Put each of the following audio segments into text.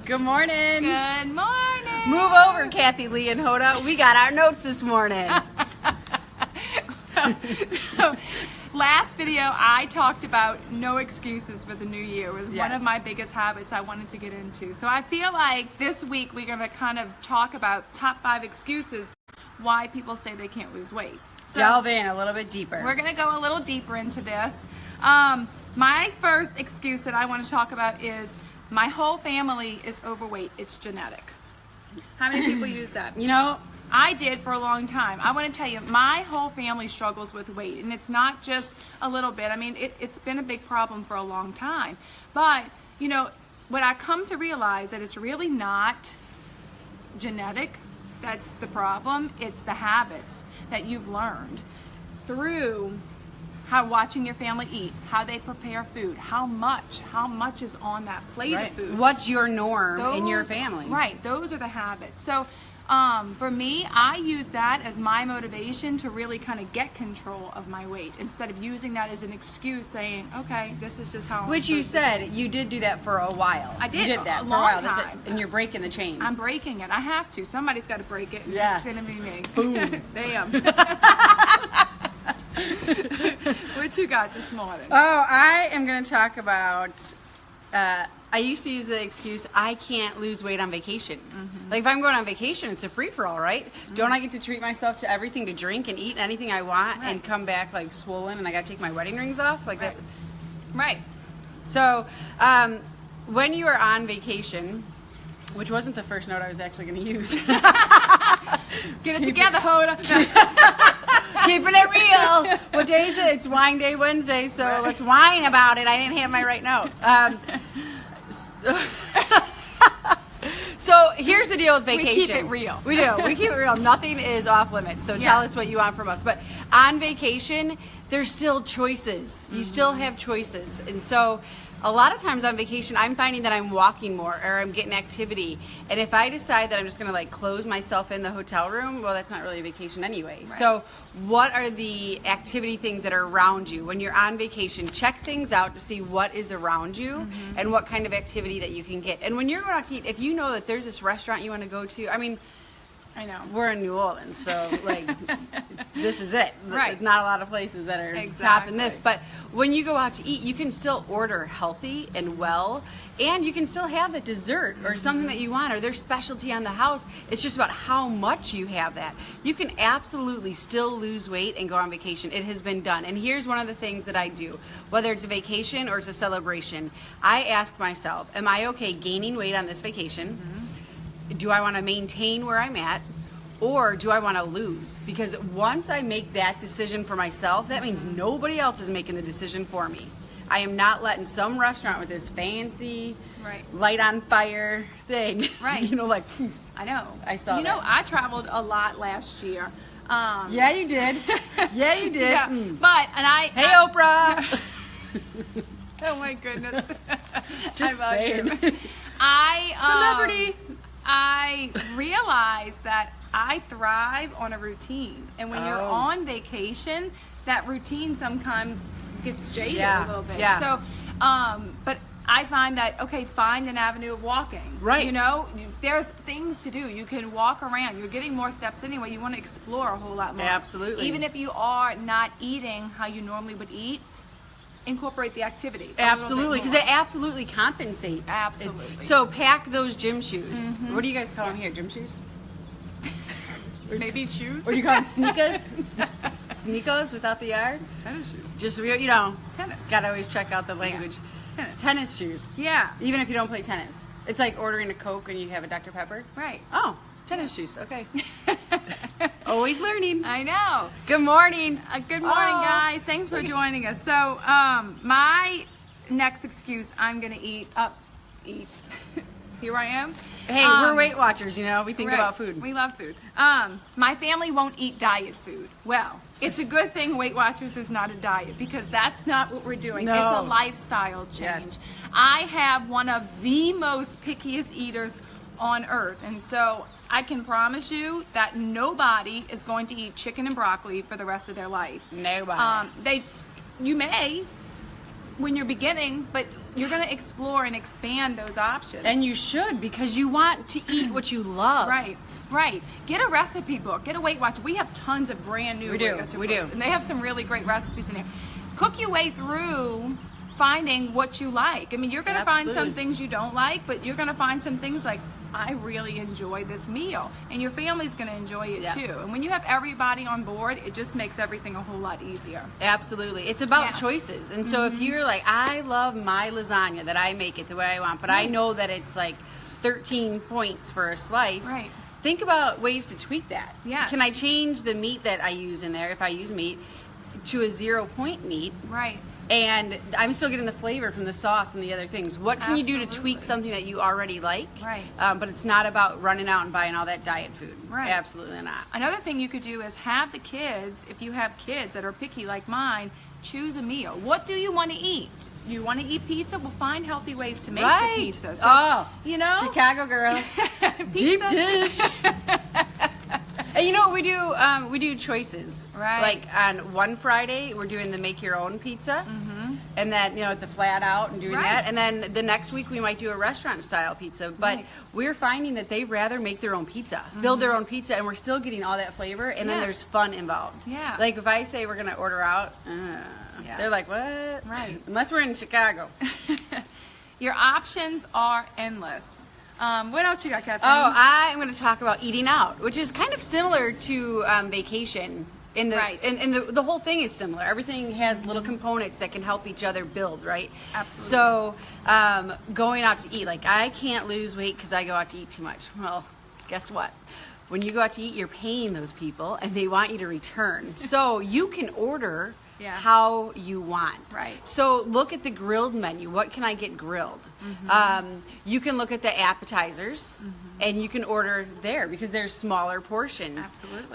Good morning. Good morning. Move over, Kathy Lee and Hoda. We got our notes this morning. So, last video I talked about no excuses for the new year. It was one of my biggest habits I wanted to get into. So I feel like this week we're going to kind of talk about top 5 excuses why people say they can't lose weight. So delve in a little bit deeper. We're going to go a little deeper into this. My first excuse that I want to talk about is my whole family is overweight. It's genetic. How many people use that? You know, I did for a long time. I want to tell you, my whole family struggles with weight, and it's not just a little bit. I mean, it's been a big problem for a long time. But, you know, what I come to realize that it's really not genetic that's the problem. It's the habits that you've learned through watching your family eat, how they prepare food, how much is on that plate of food. What's your norm in your family? Right, those are the habits. So for me, I use that as my motivation to really kind of get control of my weight instead of using that as an excuse saying, okay, this is just how I'm Which you said you did do that for a while. I did. You did that a for long a while. time. And you're breaking the chain. I'm breaking it. I have to. Somebody's got to break it. And Yeah. It's going to be me. Boom. Damn. What you got this morning? Oh, I am going to talk about, I used to use the excuse, I can't lose weight on vacation. Mm-hmm. Like if I'm going on vacation, it's a free-for-all, right? Mm-hmm. Don't I get to treat myself to everything, to drink and eat anything I want and come back like swollen and I got to take my wedding rings off? Like that. Right. So when you are on vacation, which wasn't the first note I was actually going to use. Get it together, Hoda. Keeping it real. What day is it? It's Wine Day Wednesday, so let's whine about it. I didn't have my right note. So here's the deal with vacation. We keep it real. We do. We keep it real. Nothing is off limits. So tell us what you want from us. But on vacation, there's still choices. You still have choices. And so a lot of times on vacation, I'm finding that I'm walking more or I'm getting activity. And if I decide that I'm just going to like close myself in the hotel room, well, that's not really a vacation anyway. Right. So what are the activity things that are around you? When you're on vacation, check things out to see what is around you and what kind of activity that you can get. And when you're going out to eat, if you know that there's this restaurant you want to go to, I mean, I know we're in New Orleans, so like this is it. Right. There's not a lot of places that are topping this. But when you go out to eat, you can still order healthy and well, and you can still have the dessert or something that you want or their specialty on the house. It's just about how much you have that. You can absolutely still lose weight and go on vacation. It has been done. And here's one of the things that I do, whether it's a vacation or it's a celebration. I ask myself, am I okay gaining weight on this vacation? Do I want to maintain where I'm at, or do I want to lose? Because once I make that decision for myself, that means nobody else is making the decision for me. I am not letting some restaurant with this fancy light on fire thing. Right. You know, like, I know. I saw You know, I traveled a lot last year. Yeah, you did. Yeah, you did. Yeah. But, and Hey, Oprah. Oh my goodness. Just saying. Celebrity. I realized that I thrive on a routine. And when you're on vacation, that routine sometimes gets jaded a little bit. Yeah. So, but I find that, okay, find an avenue of walking. Right. You know, there's things to do. You can walk around. You're getting more steps anyway. You want to explore a whole lot more. Absolutely. Even if you are not eating how you normally would eat, incorporate the activity. Absolutely, because it absolutely compensates. Absolutely. So pack those gym shoes. What do you guys call them here? Gym shoes? Maybe shoes? Or do you call them sneakers? Sneakers without the R? Tennis shoes. Just, you know, Tennis. Gotta always check out the language. Yeah. Tennis shoes. Yeah. Even if you don't play tennis. It's like ordering a Coke and you have a Dr. Pepper. Right. Oh, tennis shoes. Okay. Always learning. I know. Good morning. Good morning, guys. Thanks for joining us. So, my next excuse, I'm going to eat. Here I am. Hey, we're Weight Watchers, you know. We think about food. We love food. My family won't eat diet food. Well, it's a good thing Weight Watchers is not a diet because that's not what we're doing. No. It's a lifestyle change. Yes. I have one of the most pickiest eaters on earth, and so I can promise you that nobody is going to eat chicken and broccoli for the rest of their life. Nobody. You may when you're beginning, but you're going to explore and expand those options. And you should, because you want to eat what you love. Right. Get a recipe book. Get a Weight Watcher. We have tons of brand new Weight Watcher books, and they have some really great recipes in there. Cook your way through finding what you like. I mean, you're going to find some things you don't like, but you're going to find some things like, I really enjoy this meal, and your family's going to enjoy it too. And when you have everybody on board, it just makes everything a whole lot easier. Absolutely. It's about choices. And so if you're like, I love my lasagna, that I make it the way I want, but I know that it's like 13 points for a slice. Right. Think about ways to tweak that. Yes. Can I change the meat that I use in there, if I use meat, to a 0-point meat? Right. And I'm still getting the flavor from the sauce and the other things. What can you do to tweak something that you already like? Right. But it's not about running out and buying all that diet food. Right. Absolutely not. Another thing you could do is have the kids, if you have kids that are picky like mine, choose a meal. What do you want to eat? You want to eat pizza? Well, find healthy ways to make the pizza. So, you know, Chicago girl, deep dish. And you know what we do? We do choices. Right. Like on one Friday, we're doing the make your own pizza, and then the flat out and doing that. And then the next week we might do a restaurant style pizza. But we're finding that they rather make their own pizza, build their own pizza, and we're still getting all that flavor. And then there's fun involved. Yeah. Like if I say we're gonna order out, they're like, what? Right. Unless we're in Chicago. Your options are endless. What else you got, Kathleen? Oh, I'm going to talk about eating out, which is kind of similar to vacation. And the whole thing is similar. Everything has little components that can help each other build, right? Absolutely. So going out to eat, like I can't lose weight because I go out to eat too much. Well, guess what? When you go out to eat, you're paying those people, and they want you to return. So you can order how you want. Right. So look at the grilled menu. What can I get grilled? You can look at the appetizers, and you can order there because there's smaller portions. Absolutely.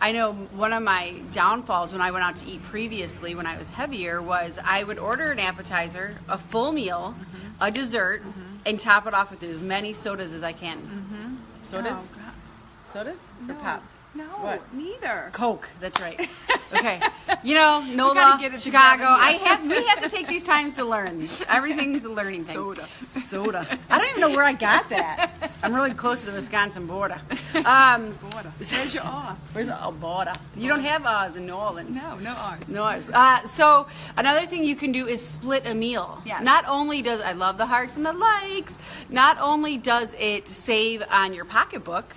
I know one of my downfalls when I went out to eat previously when I was heavier was I would order an appetizer, a full meal, a dessert, and top it off with as many sodas as I can. Sodas? Oh, gosh. Sodas? No. Or pop? No, What? neither. Coke. That's right. Okay. NOLA, gotta get it Chicago. together here. We have to take these times to learn. Everything's a learning thing. Soda. I don't even know where I got that. I'm really close to the Wisconsin border. Border. There's your R. Where's the border? You don't have R's in New Orleans. No R's. No R's. So another thing you can do is split a meal. Yes. Not only does I love the hearts and the likes. Not only does it save on your pocketbook.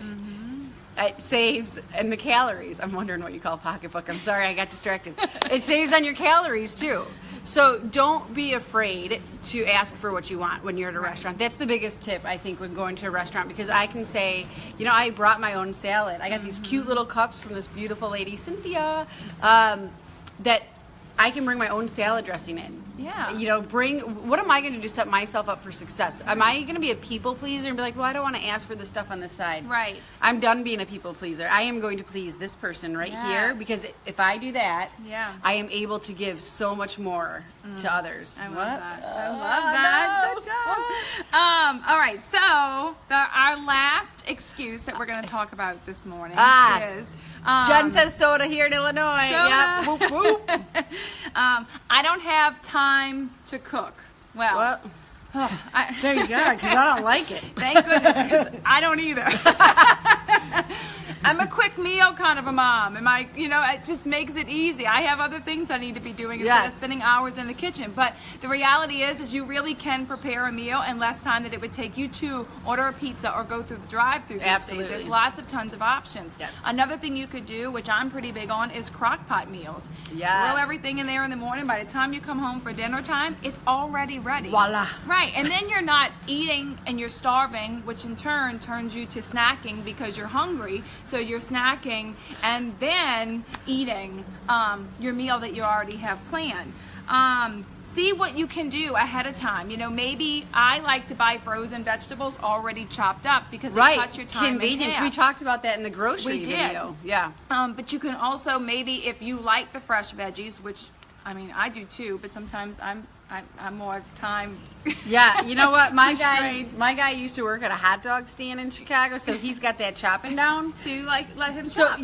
It saves and the calories. I'm wondering what you call pocketbook. I'm sorry, I got distracted. It saves on your calories too. So don't be afraid to ask for what you want when you're at a restaurant. That's the biggest tip, I think, when going to a restaurant, because I can say, I brought my own salad. I got these cute little cups from this beautiful lady, Cynthia, that I can bring my own salad dressing in. Yeah. What am I going to do to set myself up for success? Am I going to be a people pleaser and be like, well, I don't want to ask for the stuff on the side? Right. I'm done being a people pleaser. I am going to please this person right here, because if I do that, I am able to give so much more to others. I love that. I love that. Good job. All right. So our last excuse that we're going to talk about this morning is Jen says soda here in Illinois. Soda. Yep. Whoop, whoop. I don't have time to cook. Well, there you go, because I don't like it. Thank goodness, because I don't either. I'm a quick meal kind of a mom, and it just makes it easy. I have other things I need to be doing instead of spending hours in the kitchen. But the reality is you really can prepare a meal in less time than it would take you to order a pizza or go through the drive-thru. Absolutely. There's tons of options. Yes. Another thing you could do, which I'm pretty big on, is Crockpot Meals. Yes. Throw everything in there in the morning. By the time you come home for dinner time, it's already ready. Voila. Right, and then you're not eating and you're starving, which in turn turns you to snacking because you're hungry. So you're snacking and then eating your meal that you already have planned. See what you can do ahead of time. Maybe I like to buy frozen vegetables already chopped up because it cuts your time Convenience. in half. We talked about that in the grocery video. Yeah. But you can also maybe, if you like the fresh veggies, which I do too, but sometimes I'm more time. Yeah, you know what? My guy used to work at a hot dog stand in Chicago, so he's got that chopping down. So you let him chop.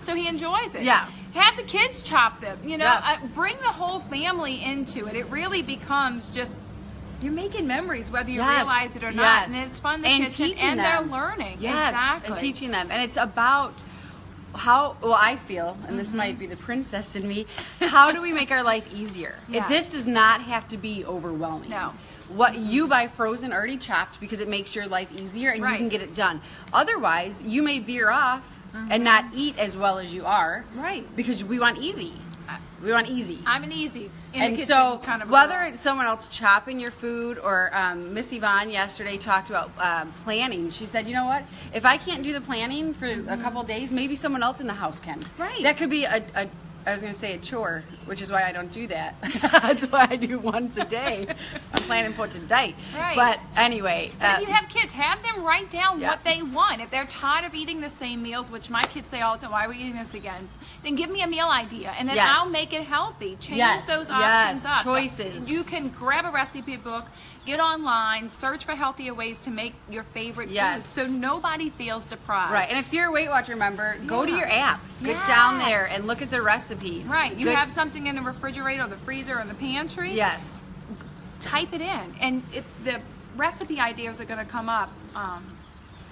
So he enjoys it. Yeah. Have the kids chop them. Bring the whole family into it. It really becomes just you're making memories whether you Yes. realize it or not. Yes. And it's fun in the And kitchen, teaching and them. they're learning. Yes, Exactly. and teaching them. And it's about how, well, I feel, and this might be the princess in me, how do we make our life easier? Yeah. This does not have to be overwhelming. No. What you buy frozen already chopped because it makes your life easier and you Right. can get it done. Otherwise, you may veer off and not eat as well as you are. Right. Because we want easy. We want easy. I'm an easy in the And kitchen so, kind of a whether girl. it's someone else chopping your food or Miss Yvonne yesterday talked about planning. She said, you know what? If I can't do the planning for a couple days, maybe someone else in the house can. Right. That could be I was going to say a chore, which is why I don't do that. That's why I do once a day. I'm planning for today. Right. But anyway. But if you have kids, have them write down Yeah. what they want. If they're tired of eating the same meals, which my kids say all the time, why are we eating this again? Then give me a meal idea, and then Yes. I'll make it healthy. Change Yes. those Yes. options up. Choices. You can grab a recipe book, get online, search for healthier ways to make your favorite Yes. foods, so nobody feels deprived. Right. And if you're a Weight Watcher member, go to Yeah. your app. Get Yes. down there and look at the recipes. Right. You Good- have something in the refrigerator or the freezer or the pantry. Yes. Type it in, and the recipe ideas are going to come up.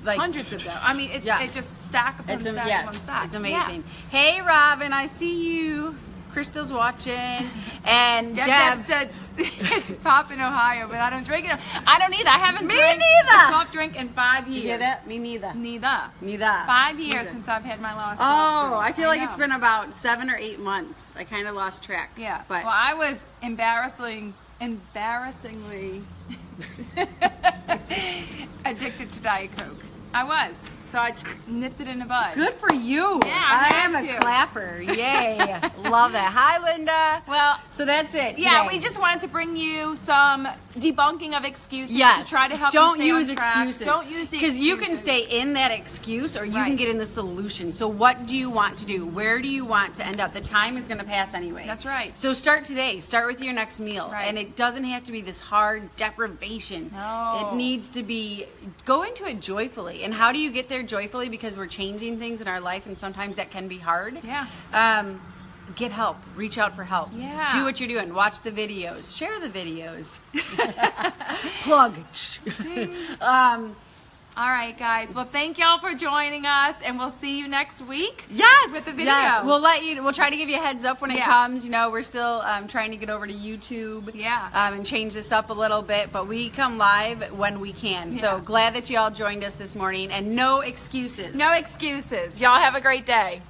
Like Hundreds of them. I mean, Yeah. it just stack upon stack upon stack. It's amazing. Hey, Robin, I see you. Crystal's watching, and Deb said it's pop in Ohio, but I don't drink it. I don't either. I haven't Me drank neither. a soft drink in 5 years. Did you hear that? Me neither. Neither. Neither. 5 years Neither. since I've had my last soft drink. Oh, I feel like know. it's been about 7 or 8 months. I kind of lost track. Yeah. But Well, I was embarrassingly addicted to Diet Coke. I was. So I nipped it in the bud. good for you. Yeah, I am had a to. clapper. Yay. Love that. Hi, Linda. Well, So that's it. yeah, today. we just wanted to bring you some debunking of excuses Yes. to try to help Don't you stay use on track. excuses. Don't use the Because you can excuses. stay in that excuse or you can Right. get in the solution. So what do you want to do? Where do you want to end up? The time is going to pass anyway. That's right. So start today. Start with your next meal. Right. And it doesn't have to be this hard deprivation. No. It needs to be, go into it joyfully. And how do you get there joyfully? Because we're changing things in our life and sometimes that can be hard. Yeah. Get help. Reach out for help. Yeah. Do what you're doing. Watch the videos. Share the videos. Plug. All right, guys. Well, thank y'all for joining us, and we'll see you next week. Yes, with the video. Yes. We'll try to give you a heads up when it Yeah. comes. You know, we're still trying to get over to YouTube. Yeah. And change this up a little bit, but we come live when we can. So Yeah. glad that you all joined us this morning, and no excuses. No excuses. Y'all have a great day.